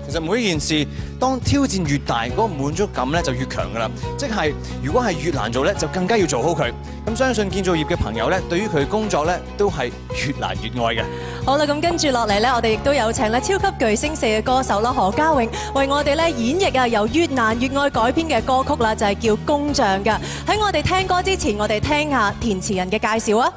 其實每一件事，當挑戰越大，嗰個滿足感咧就越強噶啦。即係如果係越難做咧，就更加要做好佢。咁相信建造業嘅朋友咧，對於佢工作咧都係越難越愛嘅。好啦，咁跟住落嚟咧，我哋亦都有請咧超級巨星4嘅歌手啦，何家詠為我哋咧演繹啊由越難越愛改編嘅歌曲啦，就係叫《工匠》㗎。喺我哋聽歌之前，我哋聽下填詞人嘅介紹啊。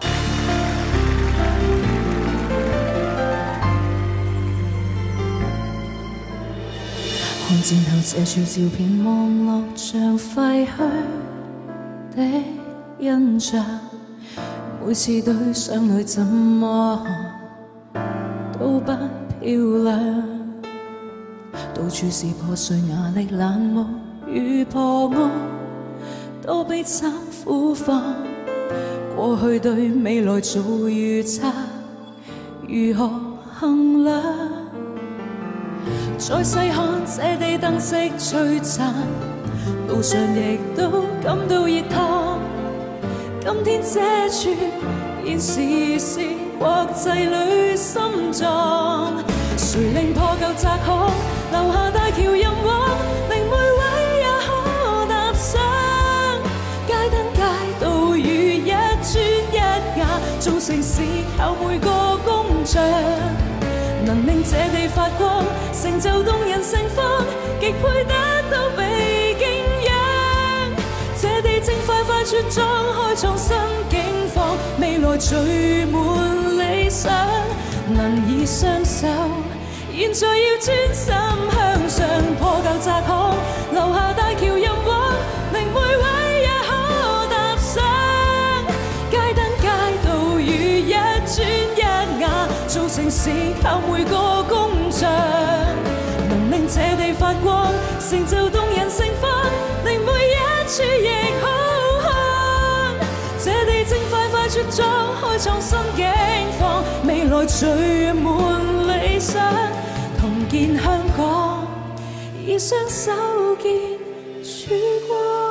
看戰後這處照片，望落像廢墟的印象。每次對上淚怎麼都不漂亮，到處是破碎瓦礫冷漠與破屋，多悲慘苦況。過去對未來做預測，如何衡量？再細看這地燈飾璀璨，路上亦都感到熱燙。今天這處現時是國際旅心臟，誰令破舊窄巷留下大橋任往，令每位也可踏上。街燈街道如一磚一瓦，造城市靠每個工匠。能令這地發光，成就動人盛況，極配得到被敬仰。這地正快快茁壯，開創新境況，未來聚滿理想。能以雙手，現在要專心向上。破舊窄巷留下大橋任往，令每位也可踏上。街燈街道如一磚一瓦，造城市靠每個工匠。能令這地發光，成就動人盛況，令每一處亦好看。這地正快快茁壯，開創新境況，未來聚滿理想。同建香港，以雙手建曙光。